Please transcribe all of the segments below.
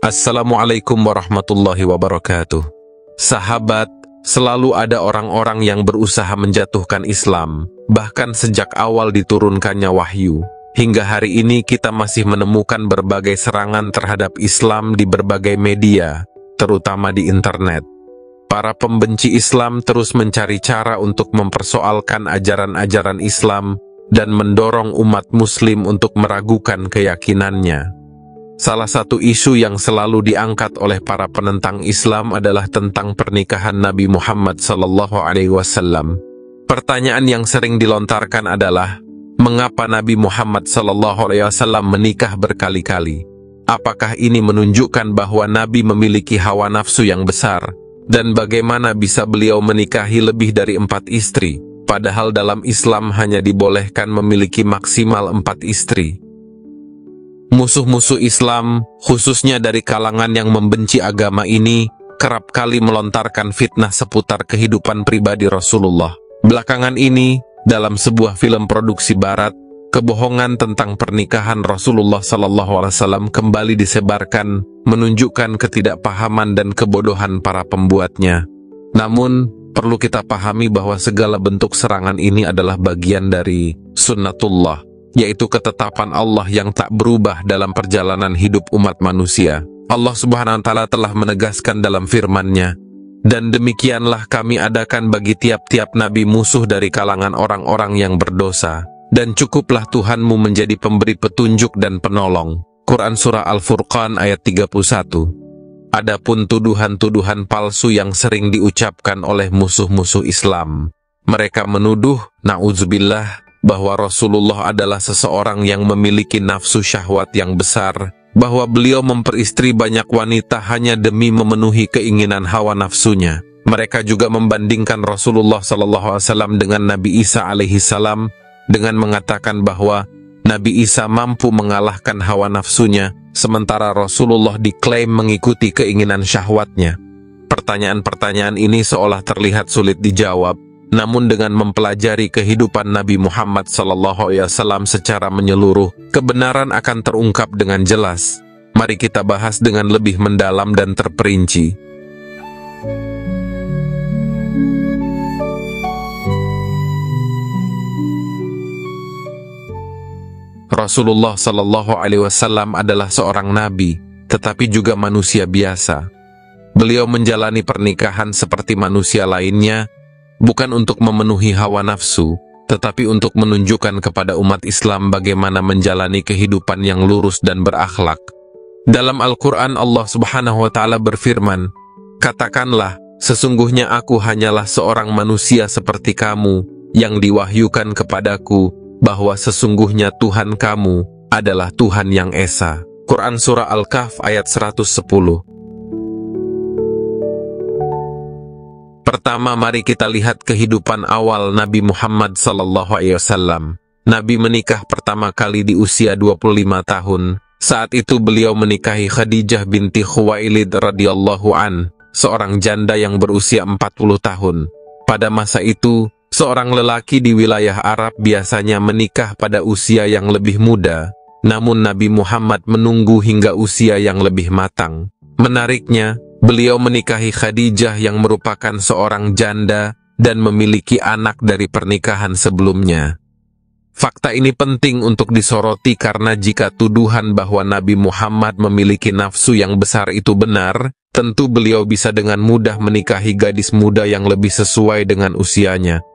Assalamualaikum warahmatullahi wabarakatuh. Sahabat, selalu ada orang-orang yang berusaha menjatuhkan Islam, bahkan sejak awal diturunkannya wahyu. Hingga hari ini kita masih menemukan berbagai serangan terhadap Islam di berbagai media, terutama di internet. Para pembenci Islam terus mencari cara untuk mempersoalkan ajaran-ajaran Islam dan mendorong umat muslim untuk meragukan keyakinannya. Salah satu isu yang selalu diangkat oleh para penentang Islam adalah tentang pernikahan Nabi Muhammad SAW. Pertanyaan yang sering dilontarkan adalah, mengapa Nabi Muhammad SAW menikah berkali-kali? Apakah ini menunjukkan bahwa Nabi memiliki hawa nafsu yang besar? Dan bagaimana bisa beliau menikahi lebih dari 4 istri? Padahal dalam Islam hanya dibolehkan memiliki maksimal 4 istri. Musuh-musuh Islam, khususnya dari kalangan yang membenci agama ini, kerap kali melontarkan fitnah seputar kehidupan pribadi Rasulullah. Belakangan ini, dalam sebuah film produksi barat, kebohongan tentang pernikahan Rasulullah SAW kembali disebarkan, menunjukkan ketidakpahaman dan kebodohan para pembuatnya. Namun, perlu kita pahami bahwa segala bentuk serangan ini adalah bagian dari sunnatullah, yaitu ketetapan Allah yang tak berubah dalam perjalanan hidup umat manusia. Allah Subhanahu wa Ta'ala telah menegaskan dalam firman-Nya, dan demikianlah kami adakan bagi tiap-tiap nabi musuh dari kalangan orang-orang yang berdosa, dan cukuplah Tuhanmu menjadi pemberi petunjuk dan penolong. Quran Surah Al-Furqan ayat 31. Adapun tuduhan-tuduhan palsu yang sering diucapkan oleh musuh-musuh Islam, mereka menuduh, na'udzubillah, bahwa Rasulullah adalah seseorang yang memiliki nafsu syahwat yang besar, bahwa beliau memperistri banyak wanita hanya demi memenuhi keinginan hawa nafsunya. Mereka juga membandingkan Rasulullah SAW dengan Nabi Isa alaihissalam dengan mengatakan bahwa Nabi Isa mampu mengalahkan hawa nafsunya, sementara Rasulullah diklaim mengikuti keinginan syahwatnya. Pertanyaan-pertanyaan ini seolah terlihat sulit dijawab, namun dengan mempelajari kehidupan Nabi Muhammad SAW secara menyeluruh, kebenaran akan terungkap dengan jelas. Mari kita bahas dengan lebih mendalam dan terperinci. Rasulullah SAW adalah seorang nabi, tetapi juga manusia biasa. Beliau menjalani pernikahan seperti manusia lainnya, bukan untuk memenuhi hawa nafsu, tetapi untuk menunjukkan kepada umat Islam bagaimana menjalani kehidupan yang lurus dan berakhlak. Dalam Al-Quran Allah Subhanahu wa Ta'ala berfirman, katakanlah, sesungguhnya aku hanyalah seorang manusia seperti kamu, yang diwahyukan kepadaku, bahwa sesungguhnya Tuhan kamu adalah Tuhan yang Esa. Quran Surah Al-Kahf ayat 110. Pertama, mari kita lihat kehidupan awal Nabi Muhammad SAW. Nabi menikah pertama kali di usia 25 tahun. Saat itu beliau menikahi Khadijah binti Khuwailid radhiyallahu an, seorang janda yang berusia 40 tahun. Pada masa itu, seorang lelaki di wilayah Arab biasanya menikah pada usia yang lebih muda, namun Nabi Muhammad menunggu hingga usia yang lebih matang. Menariknya, beliau menikahi Khadijah yang merupakan seorang janda dan memiliki anak dari pernikahan sebelumnya. Fakta ini penting untuk disoroti karena jika tuduhan bahwa Nabi Muhammad memiliki nafsu yang besar itu benar, tentu beliau bisa dengan mudah menikahi gadis muda yang lebih sesuai dengan usianya.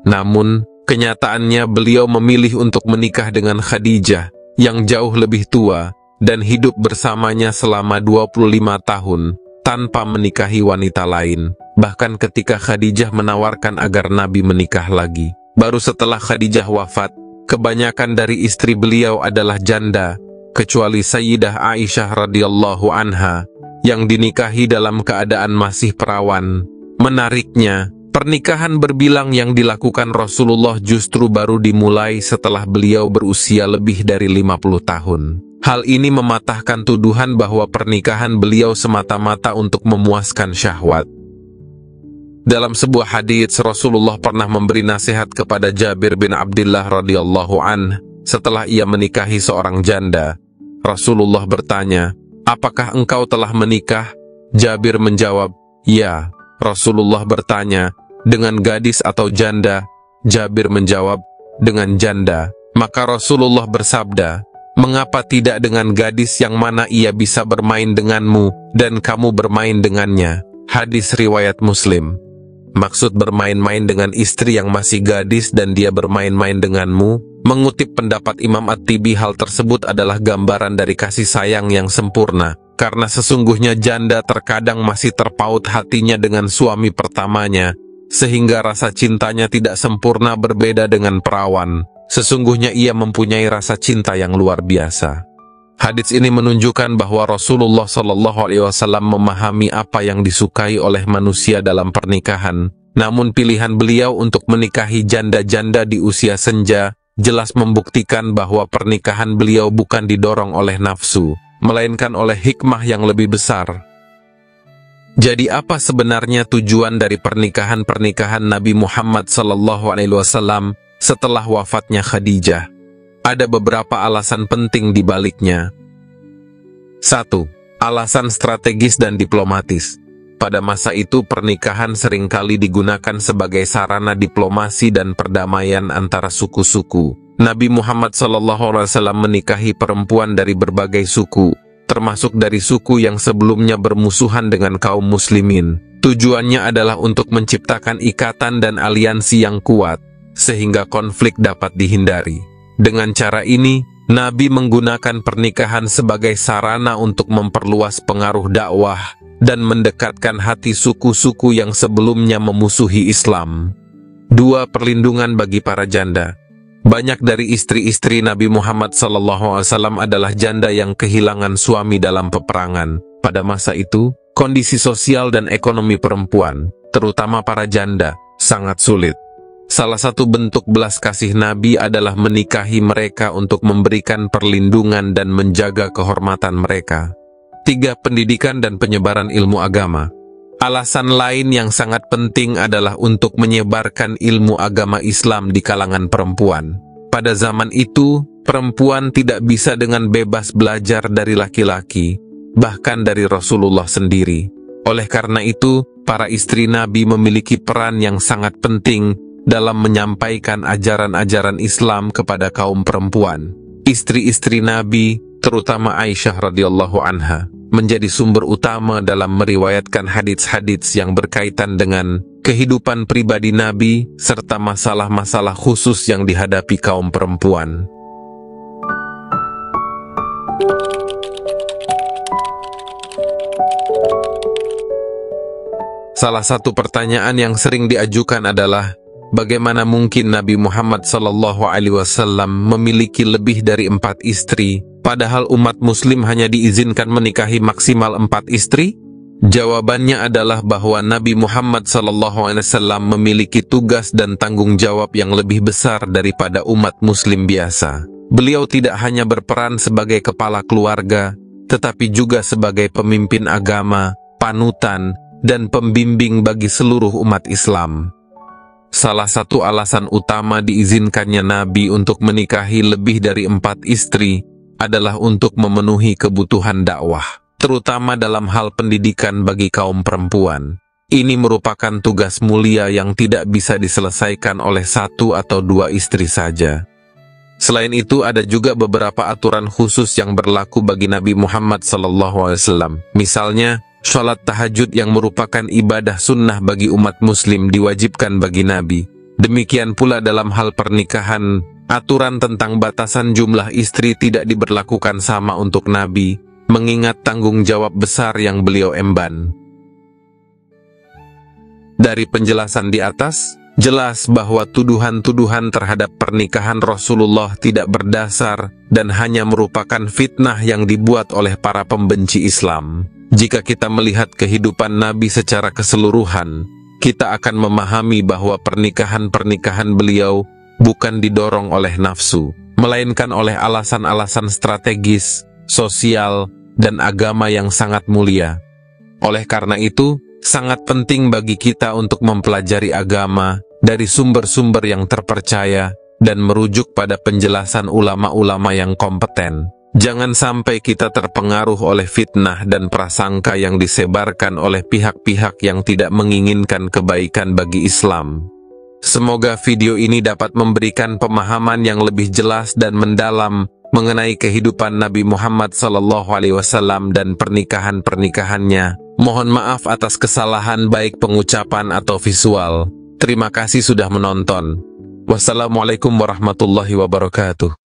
Namun, kenyataannya beliau memilih untuk menikah dengan Khadijah yang jauh lebih tua dan hidup bersamanya selama 25 tahun. Tanpa menikahi wanita lain. Bahkan ketika Khadijah menawarkan agar Nabi menikah lagi. Baru setelah Khadijah wafat, kebanyakan dari istri beliau adalah janda, kecuali Sayyidah Aisyah radhiyallahu anha, yang dinikahi dalam keadaan masih perawan. Menariknya, pernikahan berbilang yang dilakukan Rasulullah justru baru dimulai setelah beliau berusia lebih dari 50 tahun. Hal ini mematahkan tuduhan bahwa pernikahan beliau semata-mata untuk memuaskan syahwat. Dalam sebuah hadits, Rasulullah pernah memberi nasihat kepada Jabir bin Abdullah radhiyallahu an setelah ia menikahi seorang janda. Rasulullah bertanya, "Apakah engkau telah menikah?" Jabir menjawab, "Ya." Rasulullah bertanya, "Dengan gadis atau janda?" Jabir menjawab, "Dengan janda." Maka Rasulullah bersabda, "Mengapa tidak dengan gadis yang mana ia bisa bermain denganmu dan kamu bermain dengannya?" Hadis riwayat Muslim. Maksud bermain-main dengan istri yang masih gadis dan dia bermain-main denganmu, mengutip pendapat Imam At-Tibi, hal tersebut adalah gambaran dari kasih sayang yang sempurna, karena sesungguhnya janda terkadang masih terpaut hatinya dengan suami pertamanya, sehingga rasa cintanya tidak sempurna. Berbeda dengan perawan, sesungguhnya ia mempunyai rasa cinta yang luar biasa. Hadits ini menunjukkan bahwa Rasulullah SAW memahami apa yang disukai oleh manusia dalam pernikahan, namun pilihan beliau untuk menikahi janda-janda di usia senja jelas membuktikan bahwa pernikahan beliau bukan didorong oleh nafsu, melainkan oleh hikmah yang lebih besar. Jadi apa sebenarnya tujuan dari pernikahan Nabi Muhammad SAW setelah wafatnya Khadijah? Ada beberapa alasan penting di baliknya. 1. Alasan strategis dan diplomatis. Pada masa itu pernikahan seringkali digunakan sebagai sarana diplomasi dan perdamaian antara suku-suku. Nabi Muhammad SAW menikahi perempuan dari berbagai suku, termasuk dari suku yang sebelumnya bermusuhan dengan kaum muslimin. Tujuannya adalah untuk menciptakan ikatan dan aliansi yang kuat, sehingga konflik dapat dihindari. Dengan cara ini, Nabi menggunakan pernikahan sebagai sarana untuk memperluas pengaruh dakwah dan mendekatkan hati suku-suku yang sebelumnya memusuhi Islam. 2. Perlindungan bagi para janda. Banyak dari istri-istri Nabi Muhammad SAW adalah janda yang kehilangan suami dalam peperangan. Pada masa itu, kondisi sosial dan ekonomi perempuan, terutama para janda, sangat sulit. Salah satu bentuk belas kasih Nabi adalah menikahi mereka untuk memberikan perlindungan dan menjaga kehormatan mereka. 3. Pendidikan dan penyebaran ilmu agama. Alasan lain yang sangat penting adalah untuk menyebarkan ilmu agama Islam di kalangan perempuan. Pada zaman itu, perempuan tidak bisa dengan bebas belajar dari laki-laki, bahkan dari Rasulullah sendiri. Oleh karena itu, para istri Nabi memiliki peran yang sangat penting dalam menyampaikan ajaran-ajaran Islam kepada kaum perempuan. Istri-istri Nabi, terutama Aisyah radhiyallahu anha, menjadi sumber utama dalam meriwayatkan hadits-hadits yang berkaitan dengan kehidupan pribadi Nabi serta masalah-masalah khusus yang dihadapi kaum perempuan. Salah satu pertanyaan yang sering diajukan adalah, bagaimana mungkin Nabi Muhammad SAW memiliki lebih dari 4 istri, padahal umat muslim hanya diizinkan menikahi maksimal 4 istri? Jawabannya adalah bahwa Nabi Muhammad SAW memiliki tugas dan tanggung jawab yang lebih besar daripada umat muslim biasa. Beliau tidak hanya berperan sebagai kepala keluarga, tetapi juga sebagai pemimpin agama, panutan, dan pembimbing bagi seluruh umat Islam. Salah satu alasan utama diizinkannya Nabi untuk menikahi lebih dari 4 istri adalah untuk memenuhi kebutuhan dakwah, terutama dalam hal pendidikan bagi kaum perempuan. Ini merupakan tugas mulia yang tidak bisa diselesaikan oleh 1 atau 2 istri saja. Selain itu, ada juga beberapa aturan khusus yang berlaku bagi Nabi Muhammad SAW. Misalnya, sholat tahajud yang merupakan ibadah sunnah bagi umat muslim diwajibkan bagi Nabi. Demikian pula dalam hal pernikahan, aturan tentang batasan jumlah istri tidak diberlakukan sama untuk Nabi, mengingat tanggung jawab besar yang beliau emban. Dari penjelasan di atas, jelas bahwa tuduhan-tuduhan terhadap pernikahan Rasulullah tidak berdasar dan hanya merupakan fitnah yang dibuat oleh para pembenci Islam. Jika kita melihat kehidupan Nabi secara keseluruhan, kita akan memahami bahwa pernikahan-pernikahan beliau bukan didorong oleh nafsu, melainkan oleh alasan-alasan strategis, sosial, dan agama yang sangat mulia. Oleh karena itu, sangat penting bagi kita untuk mempelajari agama dari sumber-sumber yang terpercaya dan merujuk pada penjelasan ulama-ulama yang kompeten. Jangan sampai kita terpengaruh oleh fitnah dan prasangka yang disebarkan oleh pihak-pihak yang tidak menginginkan kebaikan bagi Islam. Semoga video ini dapat memberikan pemahaman yang lebih jelas dan mendalam mengenai kehidupan Nabi Muhammad SAW dan pernikahan-pernikahannya. Mohon maaf atas kesalahan baik pengucapan atau visual. Terima kasih sudah menonton. Wassalamualaikum warahmatullahi wabarakatuh.